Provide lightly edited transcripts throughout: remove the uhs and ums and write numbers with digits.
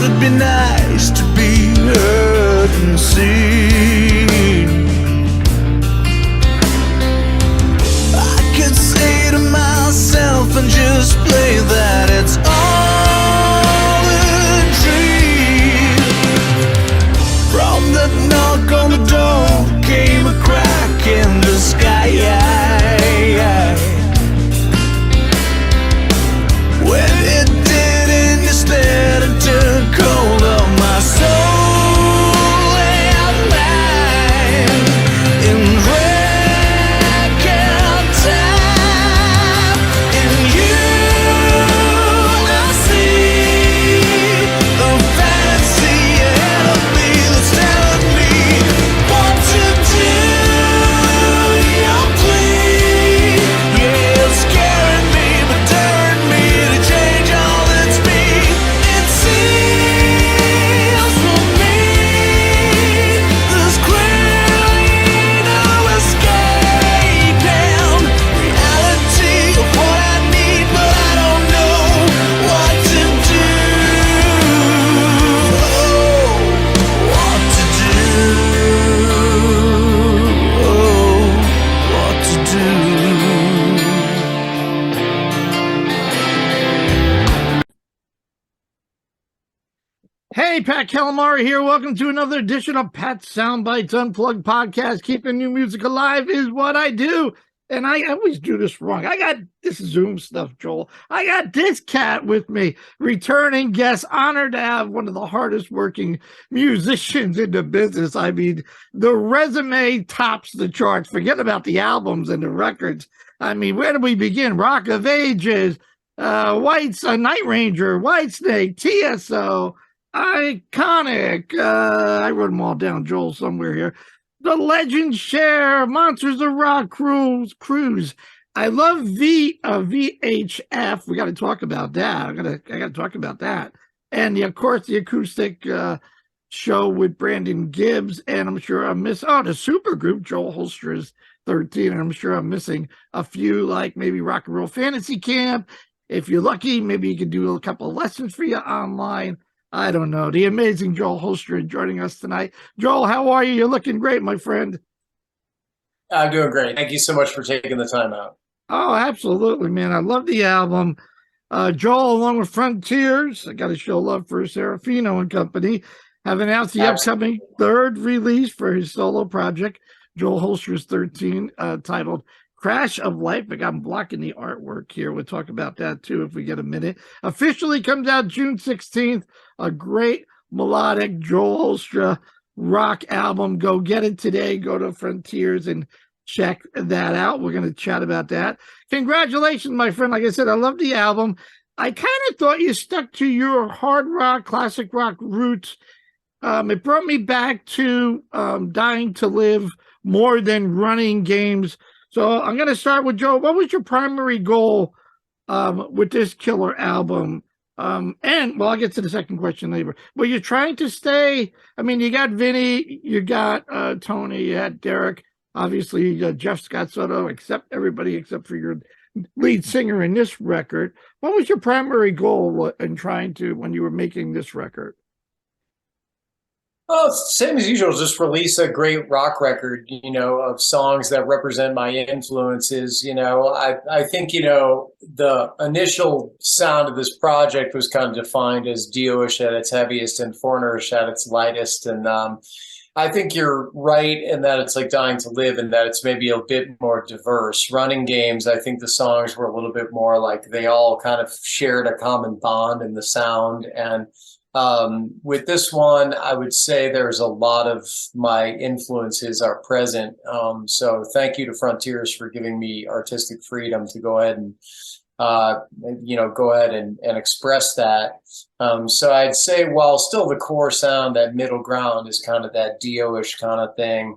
it'd be nice to be heard and seen. I could say to myself and just play that it's all a dream. From that knock on the door came a crack in the sky. When it didn't, you stared and took hold of my soul and mind. In record time, in you I see the fantasy ahead of me that's telling me what to do. Your plea, yeah, it's scaring me but daring me to change all that's me. It seems for me there's clearly no escaping reality of what I need, but I don't know what to do. Oh, what to do. Oh, what to do. Hey, Pat Calamari here. Welcome to another edition of Pat's Soundbytes Unplugged podcast. Keeping new music alive is what I do. And I always do this wrong. I got this Zoom stuff, Joel. I got this cat with me, returning guest. Honored to have one of the hardest working musicians in the business. I mean, the resume tops the charts. Forget about the albums and the records. I mean, where do we begin? Rock of Ages, Night Ranger, Whitesnake, TSO, Iconic. I wrote them all down, Joel, somewhere here. The Legend Share, Monsters of Rock Cruise. I love VHF. We got to talk about that. I got to talk about that. And of course, the acoustic show with Brandon Gibbs. And I'm sure I'm missing the supergroup JOEL HOEKSTRA'S 13. And I'm sure I'm missing a few, like maybe Rock and Roll Fantasy Camp. If you're lucky, maybe you can do a couple of lessons for you online. I don't know. The amazing JOEL HOEKSTRA joining us tonight. Joel, how are you? You're looking great, my friend. I'm doing great. Thank you so much for taking the time out. Oh, absolutely, man. I love the album. Joel, along with Frontiers, I got to show love for Serafino and company, have announced the upcoming third release for his solo project, JOEL HOEKSTRA'S 13, titled Crash of Life. I'm blocking the artwork here. We'll talk about that too if we get a minute. Officially comes out June 16th. A great melodic JOEL HOEKSTRA rock album. Go get it today. Go to Frontiers and check that out. We're going to chat about that. Congratulations, my friend. Like I said, I love the album. I kind of thought you stuck to your hard rock, classic rock roots. It brought me back to Dying to Live more than Running Games. So I'm going to start with Joe. What was your primary goal with this killer album? And I'll get to the second question later. Were you trying to stay? I mean, you got Vinny, you got Tony, you had Derek, obviously Jeff Scott Soto, everybody except for your lead singer in this record. What was your primary goal in trying to, when you were making this record? Well, same as usual, just release a great rock record, of songs that represent my influences. I think, the initial sound of this project was kind of defined as Dio-ish at its heaviest and Foreigner-ish at its lightest. And I think you're right in that it's like Dying to Live and that it's maybe a bit more diverse. Running Games, I think the songs were a little bit more like they all kind of shared a common bond in the sound. And with this one, I would say there's a lot of my influences are present. So thank you to Frontiers for giving me artistic freedom to go ahead and, express that. So I'd say while still the core sound, that middle ground is kind of that Dio-ish kind of thing.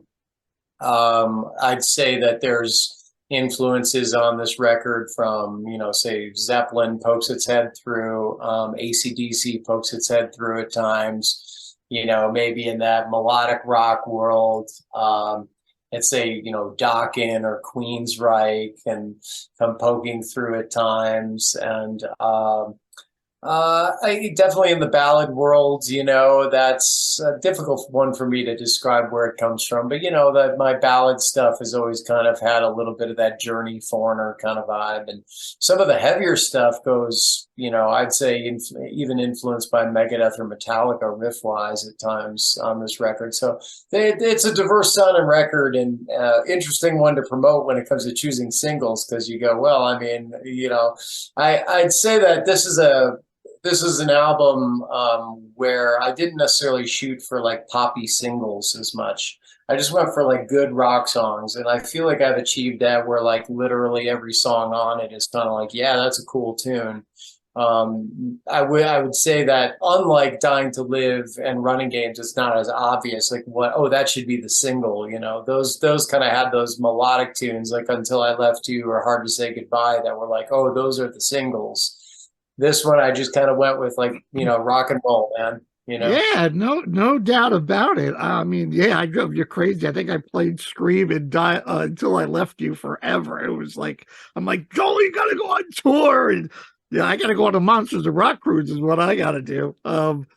I'd say that there's influences on this record from, say Zeppelin pokes its head through, AC/DC pokes its head through at times, maybe in that melodic rock world, let's say, Dokken or Queensryche and come poking through at times. And I definitely in the ballad world, that's a difficult one for me to describe where it comes from. But that my ballad stuff has always kind of had a little bit of that Journey foreigner kind of vibe, and some of the heavier stuff goes, I'd say even influenced by Megadeth or Metallica riff wise at times on this record. So it's a diverse sounding record and interesting one to promote when it comes to choosing singles, because you go, well, I mean, I'd say that this is an album where I didn't necessarily shoot for like poppy singles as much. I just went for like good rock songs, and I feel like I've achieved that where like literally every song on it is kind of like, yeah, that's a cool tune. I would say that unlike Dying to Live and Running Games, it's not as obvious like that should be the single. Those kind of had those melodic tunes like Until I Left You or Hard to Say Goodbye that were like, oh, those are the singles. This one I just kind of went with like, rock and roll, man. Yeah, no doubt about it. I mean, yeah, I drove you crazy. I think I played Scream and Die Until I Left You forever. It was like, I'm like, Joel, you gotta go on tour, and yeah, I gotta go on the Monsters of Rock cruise is what I gotta do. What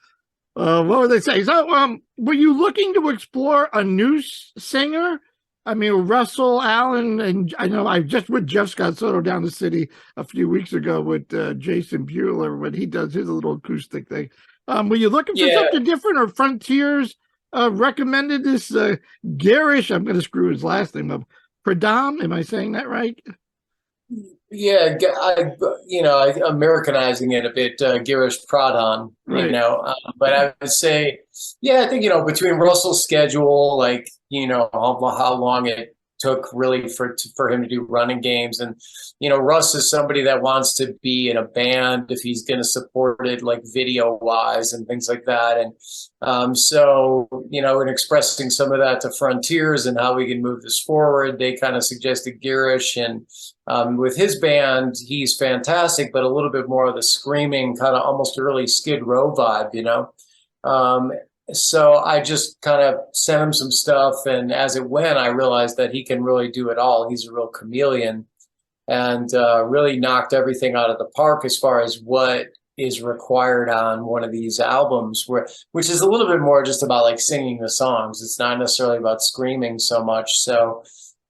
would they say? So, were you looking to explore a new singer? I mean, Russell Allen, and I know I just with Jeff Scott Soto down the city a few weeks ago with Jason Bueller when he does his little acoustic thing. Were you looking for something different, or Frontiers recommended this Girish? I'm going to screw his last name up. Pradhan, am I saying that right? Yeah, Americanizing it a bit, Girish Pradhan, Right. But I would say, yeah, I think, between Russell's schedule, like, how long it took really for him to do Running Games. And, Russ is somebody that wants to be in a band if he's going to support it, like video wise and things like that. And so, in expressing some of that to Frontiers and how we can move this forward, they kind of suggested Girish. And with his band, he's fantastic, but a little bit more of the screaming, kind of almost early Skid Row vibe, So I just kind of sent him some stuff, and as it went, I realized that he can really do it all. He's a real chameleon, and really knocked everything out of the park as far as what is required on one of these albums, which is a little bit more just about like singing the songs. It's not necessarily about screaming so much. So,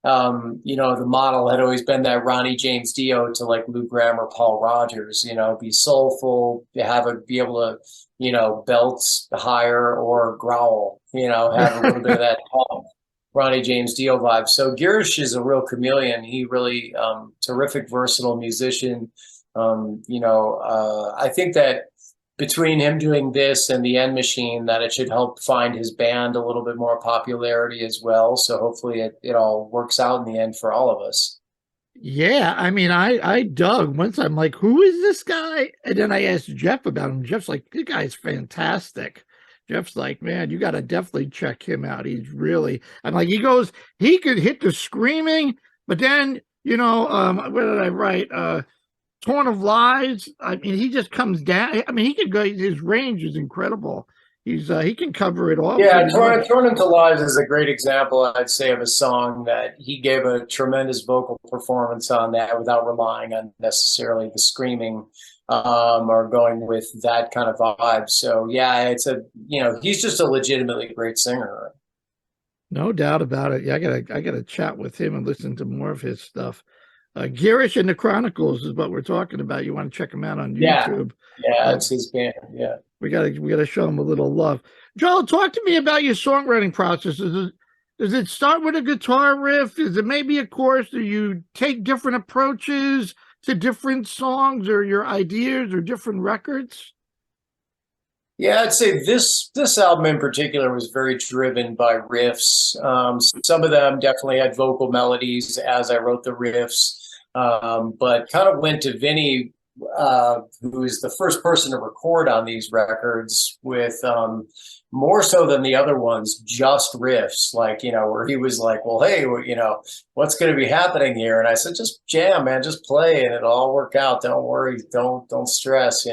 the model had always been that Ronnie James Dio to like Lou Gramm or Paul Rogers, be soulful, be able to, belt higher or growl, have a little bit of that Ronnie James Dio vibe. So Girish is a real chameleon. He really terrific, versatile musician. I think that between him doing this and the End Machine, that it should help find his band a little bit more popularity as well. So hopefully it all works out in the end for all of us. Yeah, I mean, I dug once. I'm like, who is this guy? And then I asked Jeff about him. Jeff's like, the guy's fantastic. Jeff's like, man, you got to definitely check him out. He's really, I'm like, he could hit the screaming, but then, what did I write? Torn of Lies. I mean, he just comes down. I mean, he can go, his range is incredible. He can cover it all. Yeah, Torn into Lies is a great example, I'd say, of a song that he gave a tremendous vocal performance on that without relying on necessarily the screaming or going with that kind of vibe. So yeah, he's just a legitimately great singer. No doubt about it. Yeah, I gotta chat with him and listen to more of his stuff. Girish and the Chronicles is what we're talking about. You want to check him out on YouTube. Yeah, it's his band. Yeah. We gotta show him a little love. Joel, talk to me about your songwriting process. Does it start with a guitar riff? Is it maybe a chorus? Do you take different approaches to different songs or your ideas or different records? Yeah, I'd say this album in particular was very driven by riffs. Some of them definitely had vocal melodies as I wrote the riffs, but kind of went to Vinny, who is the first person to record on these records with more so than the other ones, just riffs, like, where he was like, well, hey, what's going to be happening here? And I said, just jam, man, just play and it'll all work out. Don't worry. Don't stress,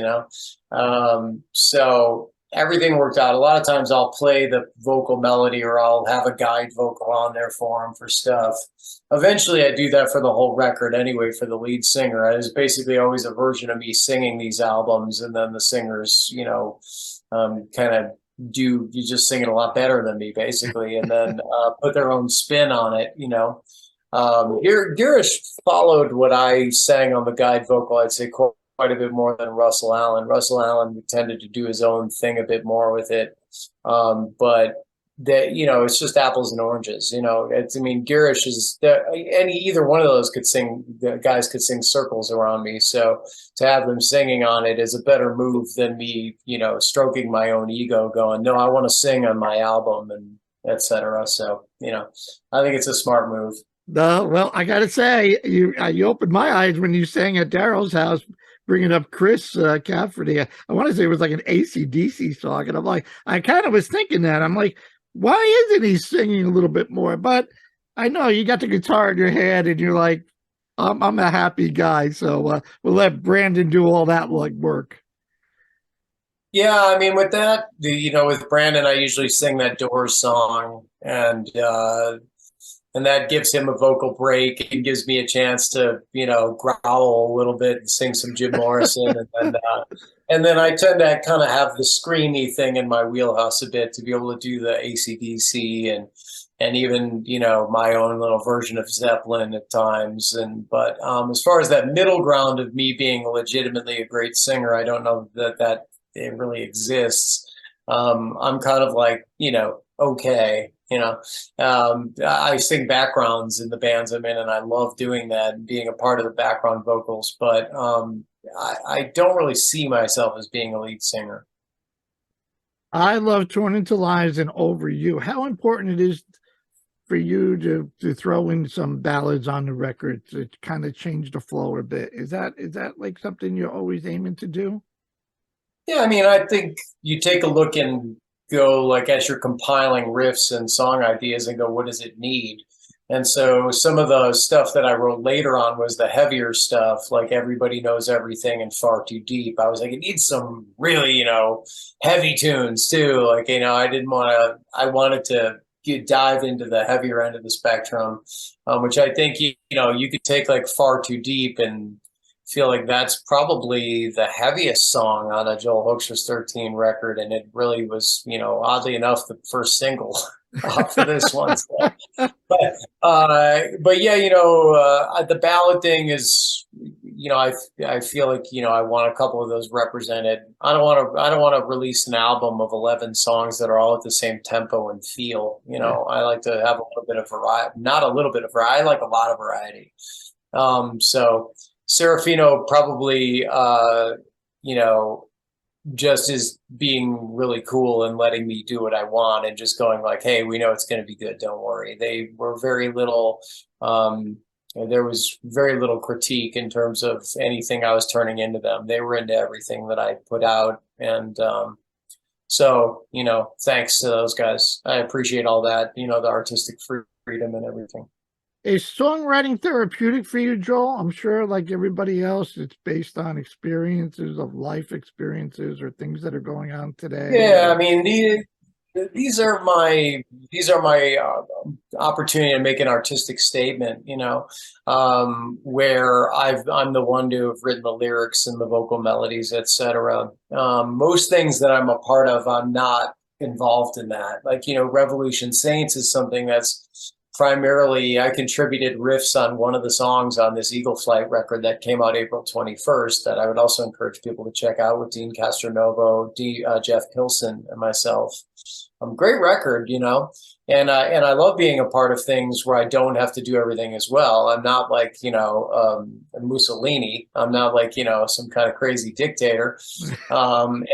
So everything worked out. A lot of times I'll play the vocal melody or I'll have a guide vocal on there for them for stuff. Eventually I do that for the whole record anyway, for the lead singer. It was basically always a version of me singing these albums, and then the singers, kind of you just sing it a lot better than me basically, and then put their own spin on it, Girish followed what I sang on the guide vocal, I'd say quite a bit more than Russell Allen. Russell Allen tended to do his own thing a bit more with it. But that, it's just apples and oranges, Girish is either one of those could sing, the guys could sing circles around me. So to have them singing on it is a better move than me, stroking my own ego going, no, I want to sing on my album and etc. So, I think it's a smart move. Well, I got to say, you opened my eyes when you sang at Daryl's house, bringing up Chris Cafferty. I want to say it was like an AC/DC song. And I'm like, I kind of was thinking that. I'm like, why isn't he singing a little bit more? But I know you got the guitar in your hand and you're like, I'm a happy guy. So we'll let Brandon do all that work. Yeah, I mean, with that, with Brandon, I usually sing that Doors song, and that gives him a vocal break and gives me a chance to, growl a little bit and sing some Jim Morrison. And then I tend to kind of have the screamy thing in my wheelhouse a bit to be able to do the AC/DC and even, my own little version of Zeppelin at times. But as far as that middle ground of me being legitimately a great singer, I don't know that it really exists. I'm kind of like, okay. I sing backgrounds in the bands I'm in, and I love doing that and being a part of the background vocals. But I don't really see myself as being a lead singer. I love Torn Into Lies and Over You. How important it is for you to throw in some ballads on the record to kind of change the flow a bit? Is that like something you're always aiming to do? Yeah, I mean, I think you take a look and go, like, as you're compiling riffs and song ideas, and go, what does it need? And so some of the stuff that I wrote later on was the heavier stuff, like Everybody Knows Everything and Far Too Deep. I was like, it needs some really, heavy tunes too. Like, I wanted to dive into the heavier end of the spectrum, which I think, you could take like Far Too Deep and feel like that's probably the heaviest song on a Joel Hoekstra's 13 record, and it really was, oddly enough, the first single off of this one. So. But yeah, the ballad thing is, I feel like, I want a couple of those represented. I don't want to release an album of 11 songs that are all at the same tempo and feel. I like to have a little bit of variety, not a little bit of variety. I like a lot of variety. So Serafino probably, just is being really cool and letting me do what I want and just going like, hey, we know it's going to be good. Don't worry. They were very little, there was very little critique in terms of anything I was turning into them. They were into everything that I put out. And so, thanks to those guys. I appreciate all that, the artistic freedom and everything. Is songwriting therapeutic for you, Joel? I'm sure, like everybody else, it's based on experiences of life experiences or things that are going on today. Yeah, I mean, these are my opportunity to make an artistic statement, where I'm the one to have written the lyrics and the vocal melodies, etc. Most things that I'm a part of, I'm not involved in that. Like, Revolution Saints is something that's primarily, I contributed riffs on one of the songs on this Eagle Flight record that came out April 21st that I would also encourage people to check out with Dean Castronovo, Jeff Pilson, and myself. Great record, and I love being a part of things where I don't have to do everything as well. I'm not like, Mussolini. I'm not like, some kind of crazy dictator. And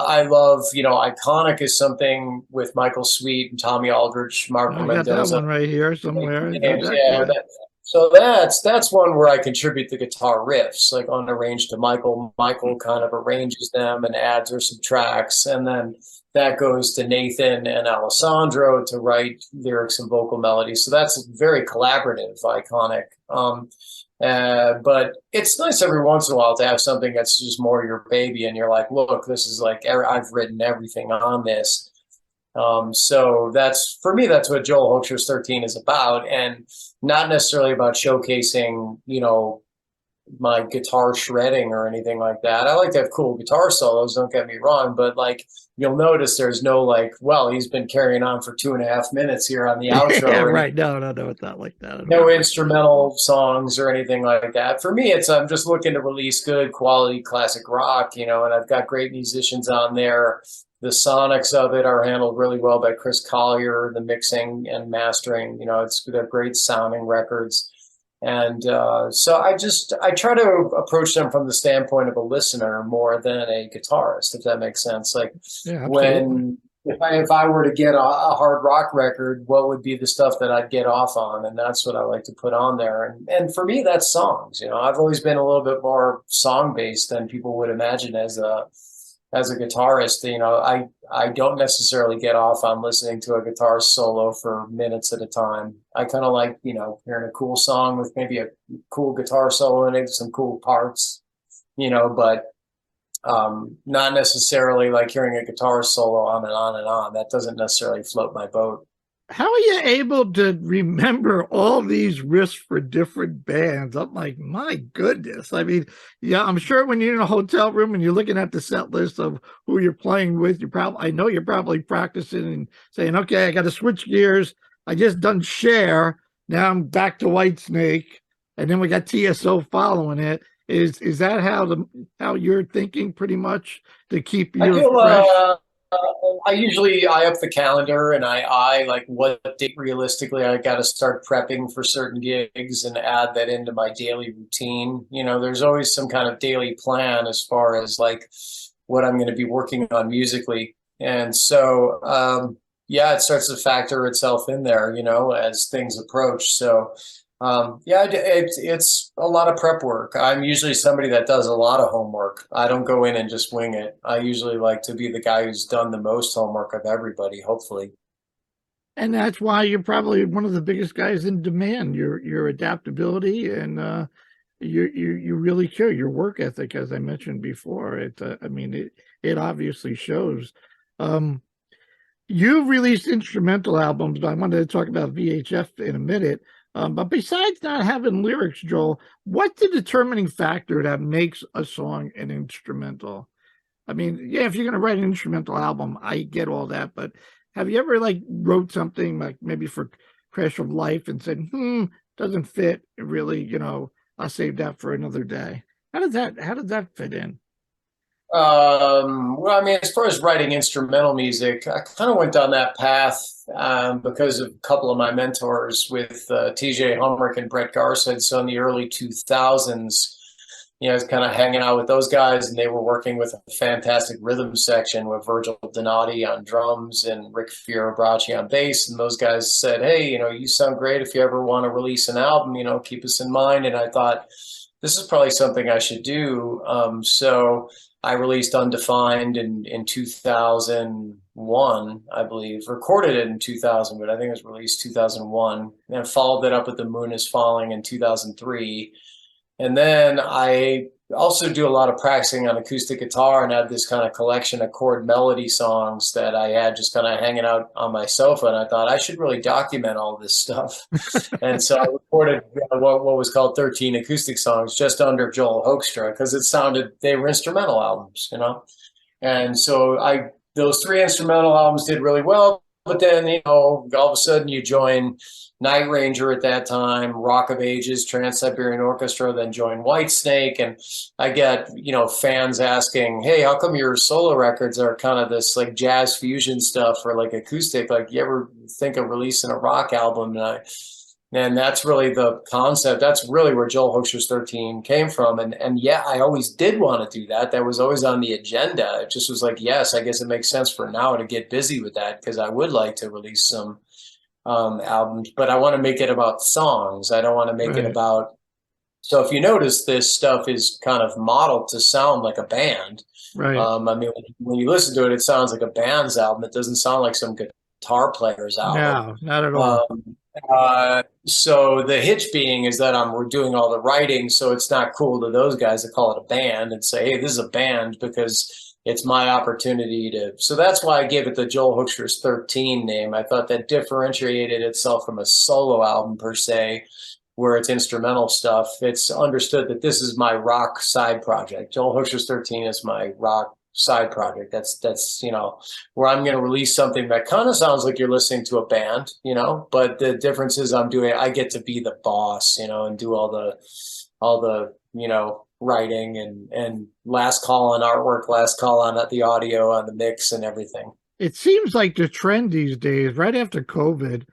I love, Iconic is something with Michael Sweet and Tommy Aldridge, Marco Mendoza. I got that one right here somewhere. So that's one where I contribute the guitar riffs, like unarranged to Michael. Michael kind of arranges them and adds or subtracts, and then that goes to Nathan and Alessandro to write lyrics and vocal melodies. So that's very collaborative, Iconic. But it's nice every once in a while to have something that's just more your baby, and you're like, look, this is like I've written everything on this. So that's, for me, that's what JOEL HOEKSTRA'S 13 is about, and not necessarily about showcasing, you know, my guitar shredding or anything like that. I like to have cool guitar solos, don't get me wrong, but like you'll notice there's no like, well, he's been carrying on for 2.5 minutes here on the outro. Yeah, right. No, it's not like that. No instrumental songs or anything like that. For me, it's I'm just looking to release good quality classic rock, you know, and I've got great musicians on there. The sonics of it are handled really well by Chris Collier, the mixing and mastering. You know, they're great sounding records. And so I try to approach them from the standpoint of a listener more than a guitarist, if that makes sense. Like if I were to get a hard rock record, what would be the stuff that I'd get off on? And that's what I like to put on there. And for me, that's songs. You know, I've always been a little bit more song based than people would imagine as a guitarist. You know, I don't necessarily get off on listening to a guitar solo for minutes at a time. I kind of like, you know, hearing a cool song with maybe a cool guitar solo in it, some cool parts, you know, but not necessarily like hearing a guitar solo on and on and on. That doesn't necessarily float my boat. How are you able to remember all these riffs for different bands? I'm like, my goodness. I mean, yeah, I'm sure when you're in a hotel room and you're looking at the set list of who you're playing with, I know you're probably practicing and saying, okay, I got to switch gears. I just done Cher. Now I'm back to Whitesnake. And then we got TSO following it. Is that how you're thinking pretty much to keep you fresh? I up the calendar, and I like what date realistically I got to start prepping for certain gigs and add that into my daily routine. You know, there's always some kind of daily plan as far as like what I'm going to be working on musically. And so, yeah, it starts to factor itself in there, you know, as things approach. So, yeah, it's a lot of prep work. I'm usually somebody that does a lot of homework. I don't go in and just wing it. I usually like to be the guy who's done the most homework of everybody, hopefully. And that's why you're probably one of the biggest guys in demand. Your adaptability and you really care. Your work ethic, as I mentioned before, it obviously shows. You've released instrumental albums, but I wanted to talk about VHF in a minute. But besides not having lyrics, Joel, what's the determining factor that makes a song an instrumental? I mean, yeah, if you're going to write an instrumental album, I get all that. But have you ever like wrote something like maybe for Crash of Life and said, doesn't fit really, you know, I'll save that for another day. How does that fit in? Well, I mean, as far as writing instrumental music, I kind of went down that path because of a couple of my mentors with TJ Humrick and Brett Garsed. So in the early 2000s, you know, I was kind of hanging out with those guys, and they were working with a fantastic rhythm section with Virgil Donati on drums and Rick Fiorabracci on bass. And those guys said, hey, you know, you sound great. If you ever want to release an album, you know, keep us in mind. And I thought, this is probably something I should do. So I released Undefined in 2001, I believe. Recorded it in 2000, but I think it was released 2001. And I followed it up with The Moon Is Falling in 2003. And then I also do a lot of practicing on acoustic guitar and had this kind of collection of chord melody songs that I had just kind of hanging out on my sofa. And I thought I should really document all this stuff. And so I recorded what was called 13 acoustic songs just under JOEL HOEKSTRA, because they were instrumental albums, you know. And so those 3 instrumental albums did really well. But then, you know, all of a sudden you join Night Ranger at that time, Rock of Ages, Trans-Siberian Orchestra, then join Whitesnake. And I get, you know, fans asking, hey, how come your solo records are kind of this like jazz fusion stuff or like acoustic? Like, you ever think of releasing a rock album? And that's really the concept. That's really where JOEL HOEKSTRA'S 13 came from. And yeah, I always did want to do that. That was always on the agenda. It just was like, yes, I guess it makes sense for now to get busy with that, because I would like to release some albums, but I want to make it about songs. I don't want to make it about. So if you notice, this stuff is kind of modeled to sound like a band. Right. I mean, when you listen to it, it sounds like a band's album. It doesn't sound like some guitar player's album. No, not at all. So the hitch being is that we're doing all the writing, so it's not cool to those guys to call it a band and say, hey, this is a band, because it's my opportunity to. So that's why I gave it the JOEL HOEKSTRA'S 13 name. I thought that differentiated itself from a solo album per se, where it's instrumental stuff. It's understood that this is my rock side project. JOEL HOEKSTRA'S 13 is my rock side project. That's where I'm going to release something that kind of sounds like you're listening to a band, but the difference is I get to be the boss, and do all the writing and last call on artwork, last call on the audio, on the mix and everything. It seems like the trend these days, right after COVID,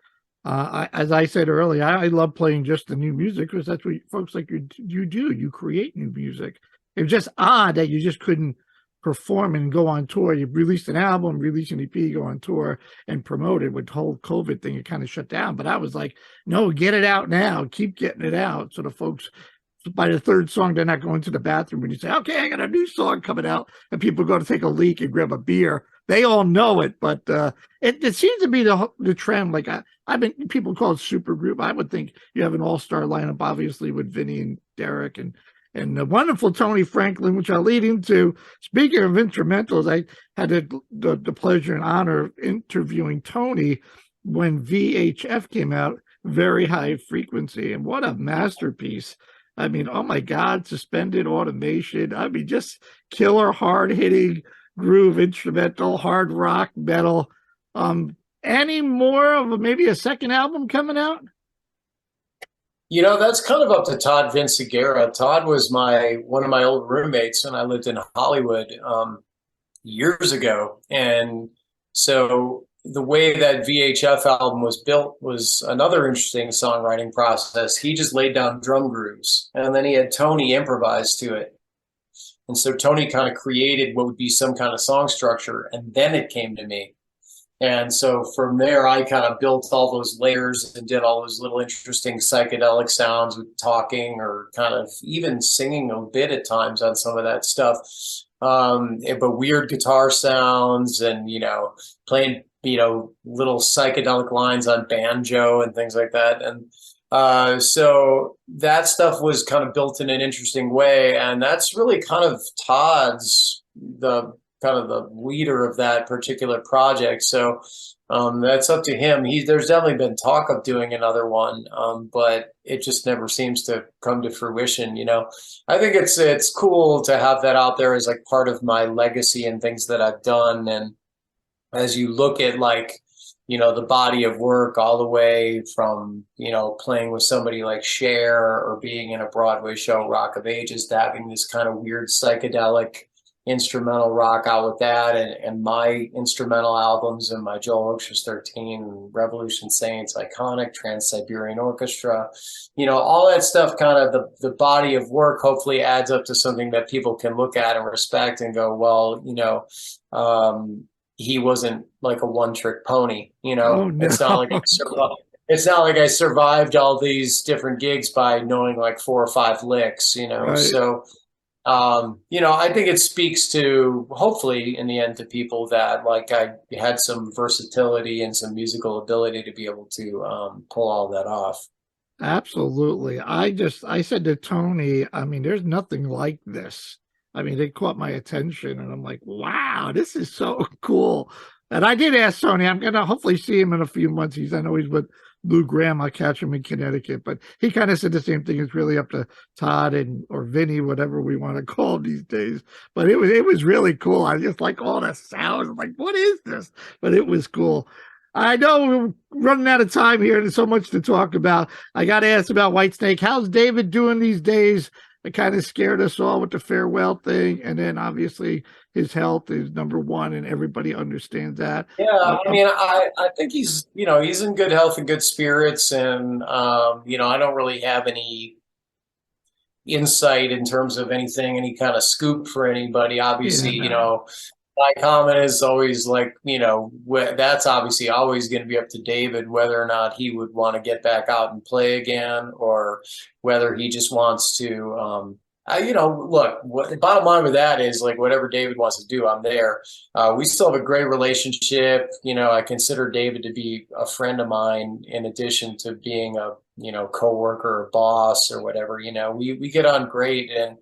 as I said earlier, I love playing just the new music, because that's what folks like you do. You create new music. It was just odd that you just couldn't perform and go on tour. You released an album, release an EP, go on tour and promote it. With the whole COVID thing, it kind of shut down. But I was like, no, get it out now. Keep getting it out. So the folks, by the third song, they're not going to the bathroom when you say, okay, I got a new song coming out, and people go to take a leak and grab a beer. They all know it, but it seems to be the trend. Like people call it super group. I would think you have an all-star lineup, obviously, with Vinny and Derek and the wonderful Tony Franklin, which I'll lead into. Speaking of instrumentals, I had the pleasure and honor of interviewing Tony when VHF came out, Very High Frequency, and what a masterpiece. I mean, oh my God, Suspended Automation. I mean, just killer, hard-hitting groove instrumental, hard rock, metal. Any more of maybe a second album coming out? That's kind of up to Todd Vinciguerra. Todd was one of my old roommates when I lived in Hollywood years ago. And so the way that VHF album was built was another interesting songwriting process. He just laid down drum grooves, and then he had Tony improvise to it. And so Tony kind of created what would be some kind of song structure, and then it came to me. And so from there, I kind of built all those layers and did all those little interesting psychedelic sounds with talking, or kind of even singing a bit at times on some of that stuff. But weird guitar sounds, and, playing, little psychedelic lines on banjo and things like that. And so that stuff was kind of built in an interesting way. And that's really kind of Todd's, the leader of that particular project. So that's up to him. There's definitely been talk of doing another one, but it just never seems to come to fruition. I think it's cool to have that out there as like part of my legacy and things that I've done. And as you look at the body of work, all the way from, playing with somebody like Cher, or being in a Broadway show, Rock of Ages, to having this kind of weird psychedelic instrumental rock out with that, and my instrumental albums, and my JOEL HOEKSTRA'S 13, Revolution Saints, Iconic, Trans-Siberian Orchestra, all that stuff, kind of the body of work hopefully adds up to something that people can look at and respect and go, well, he wasn't like a one-trick pony, Oh, no. It's not like I survived all these different gigs by knowing like 4 or 5 licks, Right. So I think it speaks to, hopefully in the end, to people that like I had some versatility and some musical ability to be able to pull all that off. Absolutely. I said to Tony, I mean, there's nothing like this. I mean, it caught my attention, and I'm like, wow, this is so cool. And I did ask Tony, I'm going to hopefully see him in a few months. I know he's with Lou Graham. I'll catch him in Connecticut, but he kind of said the same thing. It's really up to Todd or Vinny, whatever we want to call him these days. But it was really cool. I just like all the sounds. I'm like, what is this? But it was cool. I know we're running out of time here. There's so much to talk about. I got to ask about Whitesnake. How's David doing these days? It kind of scared us all with the farewell thing. And then obviously his health is number one, and everybody understands that. Yeah, I mean, I think he's in good health and good spirits. And, I don't really have any insight in terms of any kind of scoop for anybody. Obviously, my comment is always like, that's obviously always going to be up to David, whether or not he would want to get back out and play again, or whether he just wants to, Look, the bottom line with that is like whatever David wants to do, I'm there. We still have a great relationship. I consider David to be a friend of mine in addition to being a, coworker or boss or whatever. We get on great, and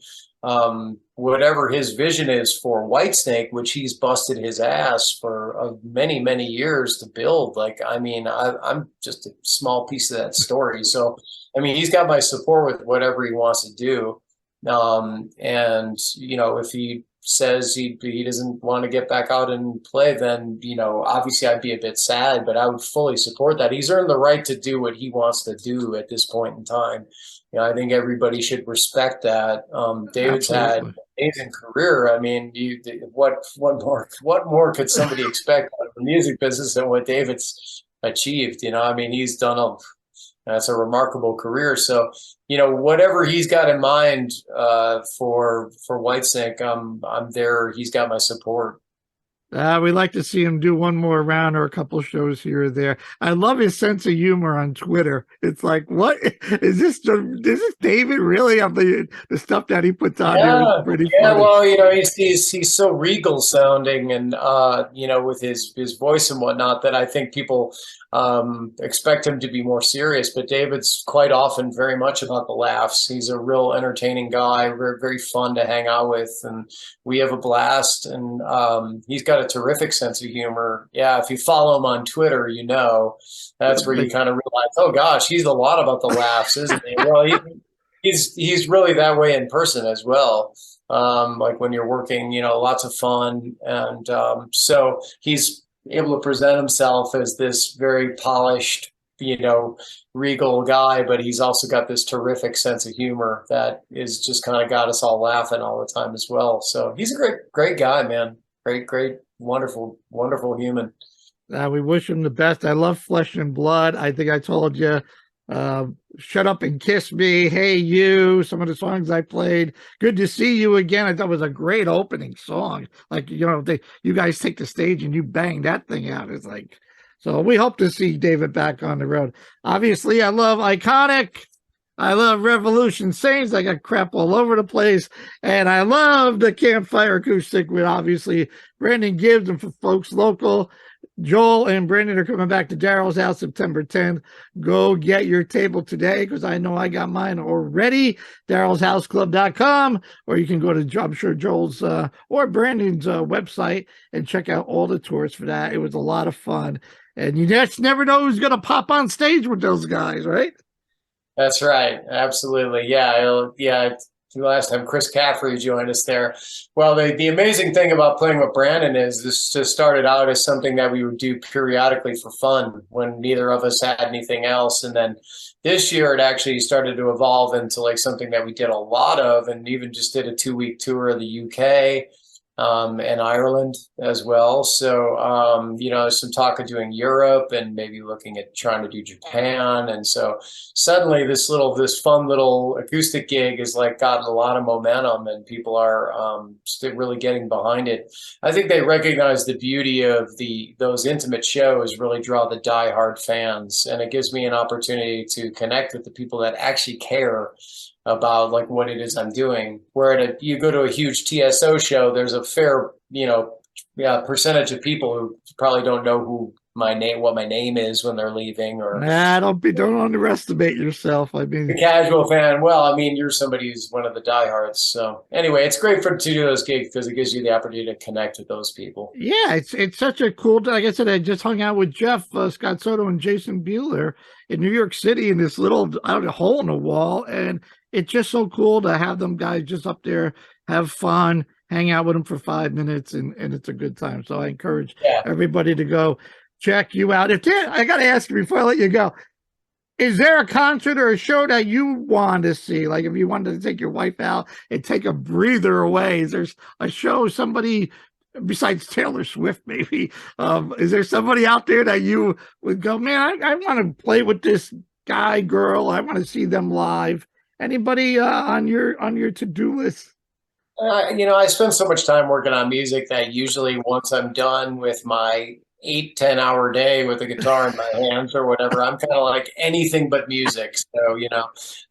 whatever his vision is for Whitesnake, which he's busted his ass for many, many years to build. Like, I mean, I'm just a small piece of that story. So, I mean, he's got my support with whatever he wants to do. And if he says he doesn't want to get back out and play, then obviously I'd be a bit sad, but I would fully support that. He's earned the right to do what he wants to do at this point in time. I think everybody should respect that. David's had an amazing career. I mean, what more could somebody expect out of the music business than what David's achieved? I mean, he's done that's a remarkable career. So, whatever he's got in mind for Whitesnake, I'm there. He's got my support. We'd like to see him do one more round or a couple shows here or there. I love his sense of humor on Twitter. It's like, what is this? Is this David really? On the stuff that he puts on here is pretty funny. Well, he's so regal sounding, and with his voice and whatnot, that I think people expect him to be more serious. But David's quite often very much about the laughs. He's a real entertaining guy, very, very fun to hang out with, and we have a blast. And he's got a terrific sense of humor. Yeah, if you follow him on Twitter, that's where you kind of realize, oh gosh, he's a lot about the laughs, isn't he? Well, he's really that way in person as well. Like when you're working, lots of fun, and so he's able to present himself as this very polished, regal guy, but he's also got this terrific sense of humor that is just kind of got us all laughing all the time as well. So he's a great guy, man. Great, wonderful, wonderful human. We wish him the best. I love Flesh and Blood. I think I told you, Shut Up and Kiss Me, Hey You, some of the songs I played. Good to See You Again. I thought it was a great opening song. Like, you guys take the stage and you bang that thing out. It's like, so we hope to see David back on the road. Obviously, I love Iconic. I love Revolution Saints. I got crap all over the place. And I love the Campfire Acoustic with obviously Brandon Gibbs, and for folks local, Joel and Brandon are coming back to Daryl's house September 10th. Go get your table today, because I know I got mine already. Daryl'sHouseClub.com, or you can go to, I'm sure, Joel's or Brandon's website and check out all the tours for that. It was a lot of fun. And you just never know who's going to pop on stage with those guys, right? That's right. Absolutely. Yeah. Last time Chris Caffrey joined us there. Well, the amazing thing about playing with Brandon is this just started out as something that we would do periodically for fun when neither of us had anything else. And then this year it actually started to evolve into like something that we did a lot of, and even just did a 2-week tour of the UK and Ireland as well. So, some talk of doing Europe and maybe looking at trying to do Japan. And so suddenly this fun little acoustic gig has like gotten a lot of momentum, and people are still really getting behind it. I think they recognize the beauty of those intimate shows really draw the diehard fans, and it gives me an opportunity to connect with the people that actually care about like what it is I'm doing. Where you go to a huge TSO show, there's a fair, percentage of people who probably don't know what my name is when they're leaving. Or don't underestimate yourself. I mean, the casual fan. Well, I mean, you're somebody who's one of the diehards. So anyway, it's great to do those gigs because it gives you the opportunity to connect with those people. Yeah, it's such a cool. Like I said, I just hung out with Jeff Scott Soto and Jason Bueller in New York City in this little hole in the wall, and it's just so cool to have them guys just up there, have fun, hang out with them for 5 minutes, and it's a good time. So I encourage everybody to go check you out. I got to ask you before I let you go, is there a concert or a show that you want to see? Like if you wanted to take your wife out and take a breather away, is there a show, somebody besides Taylor Swift maybe? Is there somebody out there that you would go, man, I want to play with this guy, girl, I want to see them live? Anybody on your to-do list? I spend so much time working on music that usually once I'm done with my 8-10 hour day with a guitar in my hands or whatever. I'm kind of like anything but music. So,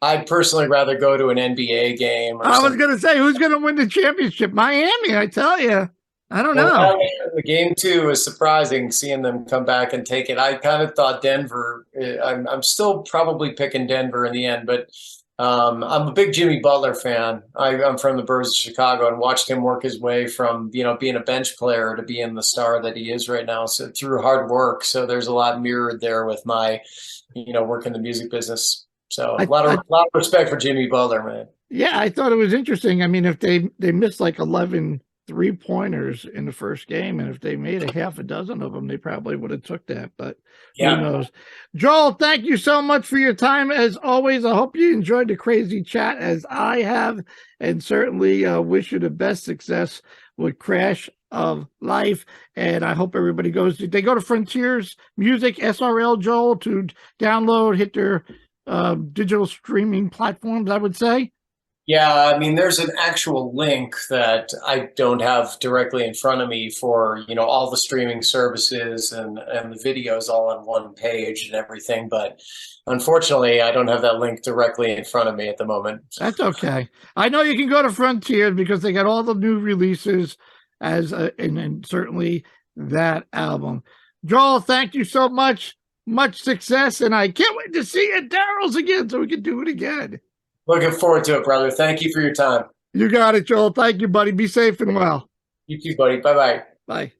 I'd personally rather go to an NBA game or I was something. going to say, who's going to win the championship? Miami, I tell you. I don't know. Well, the game 2 is surprising, seeing them come back and take it. I kind of thought Denver. I'm still probably picking Denver in the end, but I'm a big Jimmy Butler fan. I'm from the Burbs of Chicago and watched him work his way from being a bench player to being the star that he is right now. So through hard work. So there's a lot mirrored there with my work in the music business. So a lot of respect for Jimmy Butler, man. Yeah, I thought it was interesting. I mean, if they missed like 11 3-pointers in the first game, and if they made a half a dozen of them, they probably would have took that, but who knows. Joel, thank you so much for your time as always. I hope you enjoyed the crazy chat as I have, and certainly wish you the best success with Crash of Life. And I hope everybody they go to Frontiers Music SRL, Joel, to download, hit their digital streaming platforms, I would say. Yeah, I mean, there's an actual link that I don't have directly in front of me for, all the streaming services and the videos all on one page and everything. But unfortunately, I don't have that link directly in front of me at the moment. That's okay. I know you can go to Frontier because they got all the new releases and certainly that album. Joel, thank you so much. Much success. And I can't wait to see you at Daryl's again so we can do it again. Looking forward to it, brother. Thank you for your time. You got it, Joel. Thank you, buddy. Be safe and well. You too, buddy. Bye-bye. Bye.